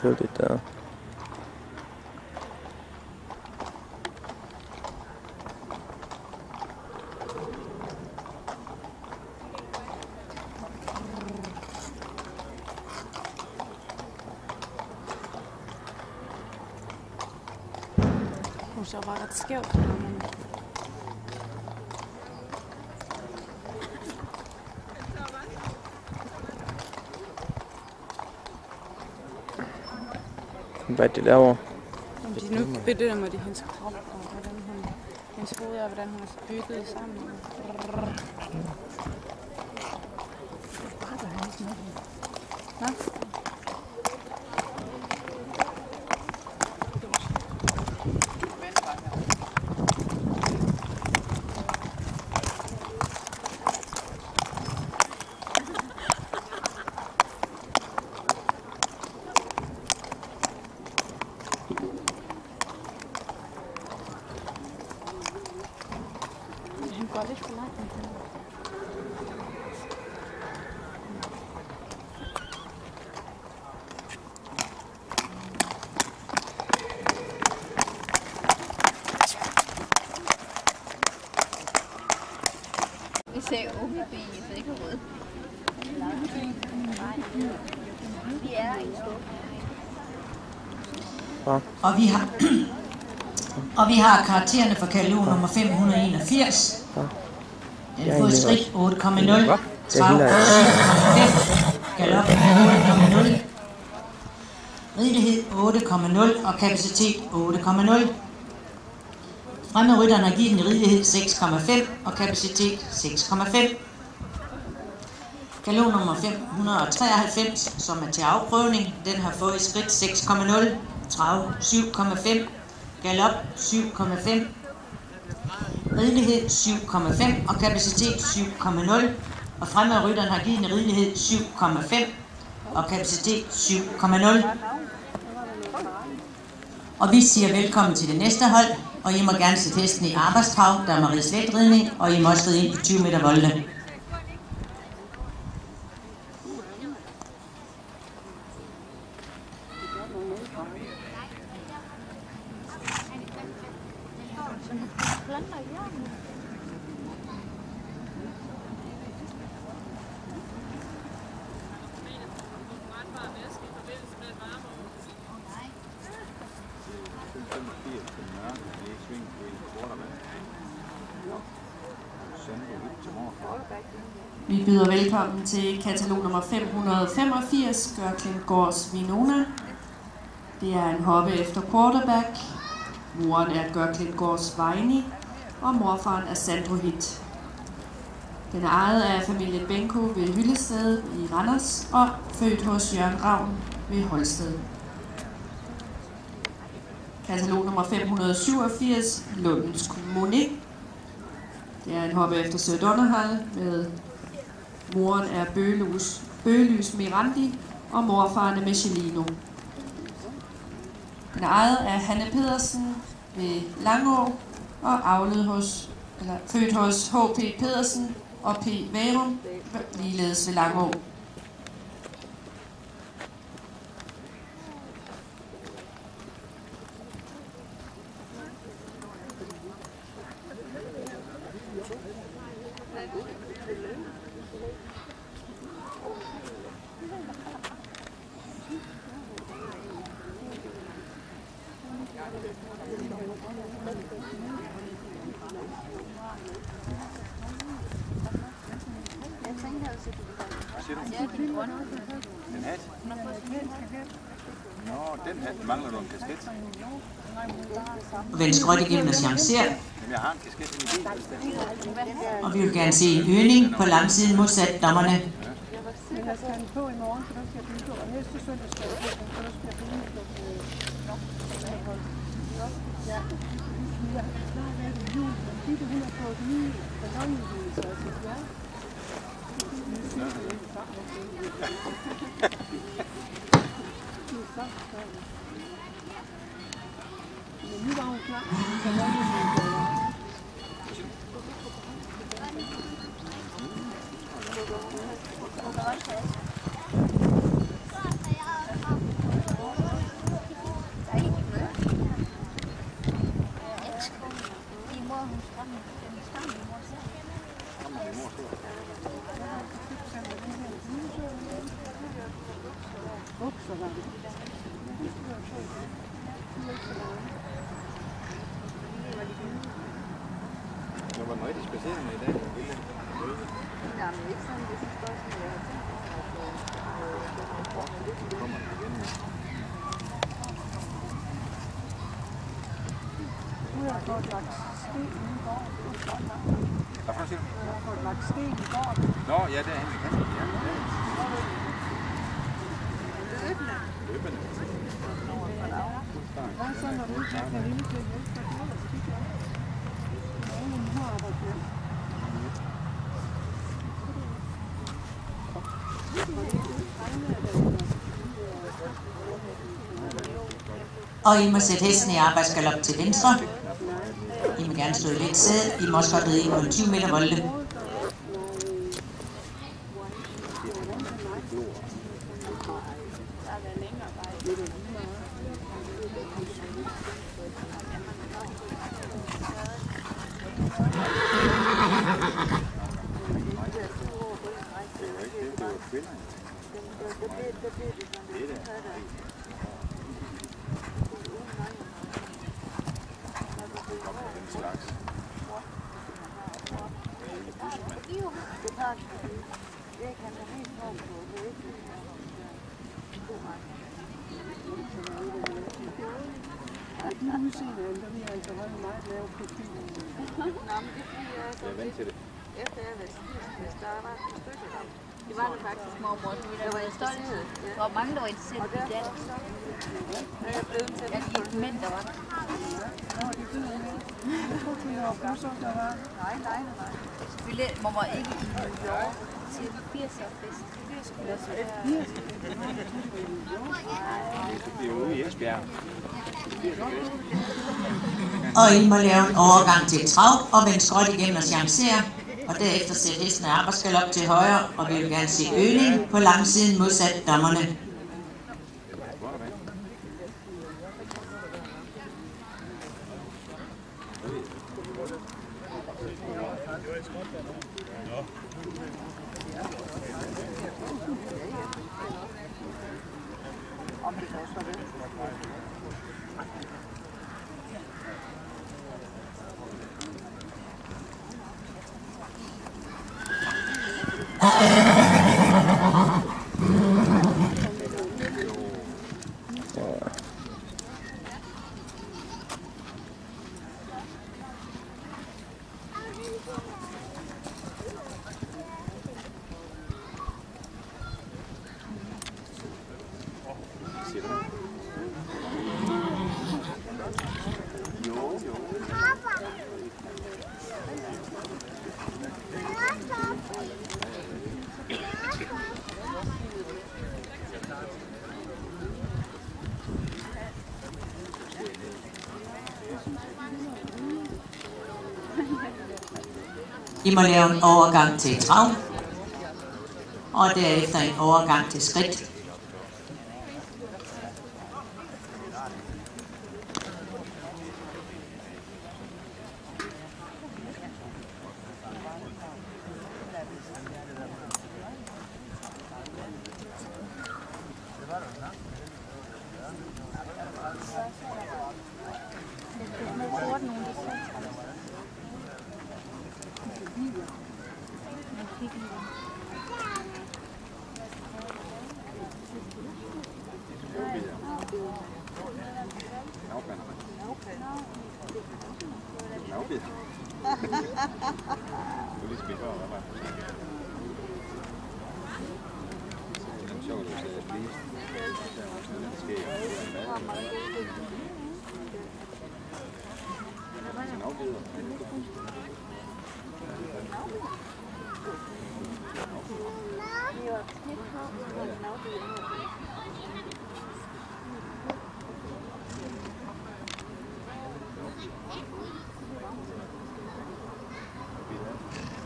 kedeligt der. Hun så bare ret skævt, men Hvad de laver? de nu bedømmer de hendes krop, og hvordan hendes hoved og hvordan hun er bygget sammen. Hvad? Han går lidt for langt. Vi ser OBB i sikkerhed. Vi er Og vi har karaktererne for katalog nummer 581. Den har fået skridt 8,0, trav 7,5, galop 8,0, ridelighed 8,0 og kapacitet 8,0. Fremme rytteren har givet en ridelighed 6,5 og kapacitet 6,5. Katalog nummer 593, som er til afprøvning, den har fået skridt 6,0, trav 7,5, galop 7,5, ridelighed 7,5 og kapacitet 7,0. Og fremme rytteren har givet en ridelighed 7,5 og kapacitet 7,0. Og vi siger velkommen til det næste hold, og I må gerne sætte hesten i arbejdstrav, der er Marie Slet-ridning, og I må også ride ind på 20 meter volde. Vi byder velkommen til katalog nummer 585, Gørklintgårds Winona. Det er en hoppe efter quarterback. Moren er Gørklintgårds Vejni, og morfaren er Sandro Hit. Den er ejet af familien Benko ved Hyllested i Randers og født hos Jørgen Ravn ved Holsted. Katalog nummer 587, Lundens Kommune. Det er en hoppe efter Sir Donnerhall med moren er Bølys Mirandi og morfaren er Michelino. Den er ejet af Hanne Pedersen ved Langå og født hos H.P. Pedersen og P. Værum, ligeledes ved Langå. Den hat? Nå, den hat mangler du en kasket. Venstre ryt igennem og chancer. Jamen, jeg har en kasket i bilen. Og vi vil gerne se øgning på langsiden modsat dommerne. Men jeg skal have den på i morgen, for der skal jeg blive på. Og næste søndag skal jeg på, for der skal jeg blive på. Ja. Jeg har snart været i jul, men Ditte, hun har fået nye ballonudvidelser, og jeg siger, ja. Men nu var hun klar. Så Det var en rigtig spacering i dag. Jamen, ikke sådan, det er spørgsmål, jeg har tænkt. Nu har jeg fået lagt sten i gården. Hvad for siger du? Jeg har fået lagt sten i gården. Nå, ja, det er han. Ja, Løbende. løbende. Hvad så, når du ikke kan lide til at hjælpe dig? Det er skidt, ja. Der er ingen her arbejde med. Og I må sætte hesten i arbejdsgalop til venstre. I må gerne stå i lidt sæde. I må også godt ride i på 20 meter volde. De udseende, der vil jeg altså holde meget lave profil. Nå, men det er fordi, jeg er så Jeg er vant til det. efter jeg har været skidt, der var et stykke der. Det var det faktisk, mormor. Der var jeg stolt. Der var mange, der var interesseret i det. Jeg er blevet til de mænd, der var. Nå, det er det, jeg tror, det var busser, der var. Nej. Selvfølgelig, mormor ikke i New York til 80'er-fest. Det skulle jeg sige. Det er ude i Esbjerg. Og I må lave en overgang til trav og vende skråt igennem og chancere. Og derefter sætte hesten af arbejdsgalop til højre, og vi vil gerne se øgning på langsiden modsat dommerne. I må lave en overgang til trav, og derefter en overgang til skridt.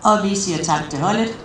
Og vi siger tak til holdet.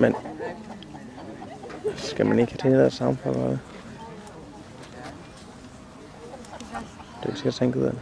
Men Skal man ikke have det der sammen for noget? Det er sikkert tænke ud af det.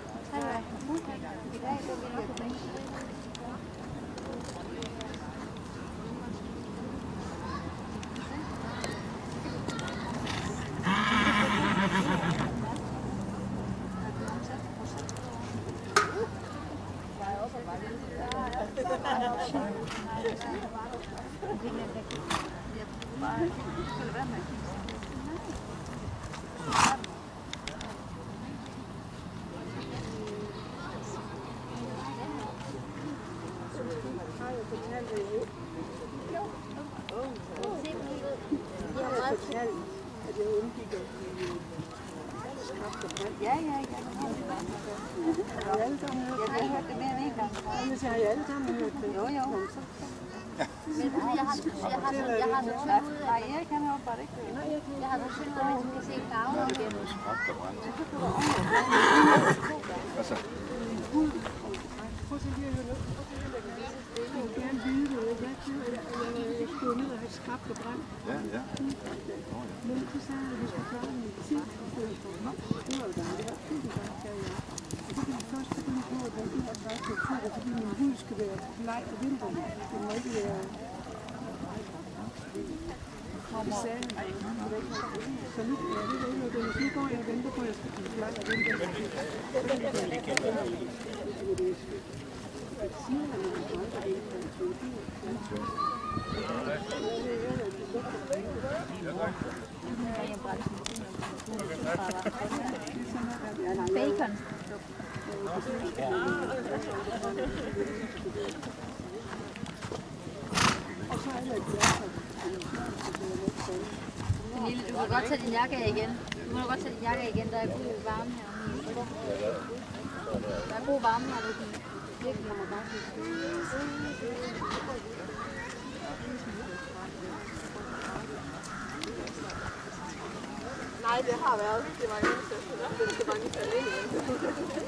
Bacon. Pernille, du kan godt tage din jakke af igen. Du må godt tage din jakke af igen, der er god varme her. Der er god varme her, du kan virkelig have mig bare til. Nej, det har været. Det var ikke så mange faldet.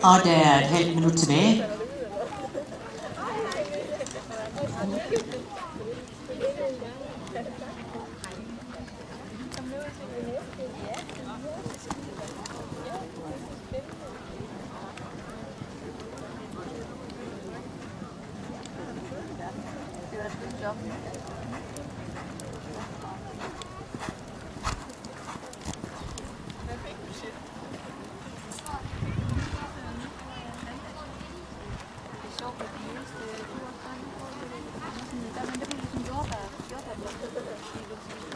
Og der er et halvt minut tilbage.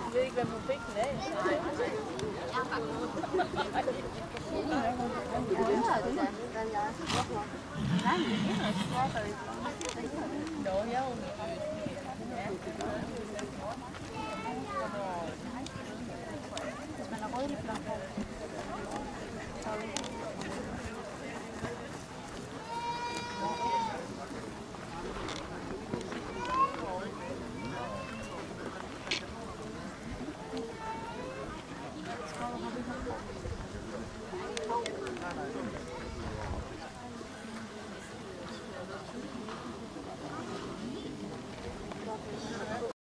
Jeg ved ikke, hvad hun fik den af. Hvis man har rødlig blomster.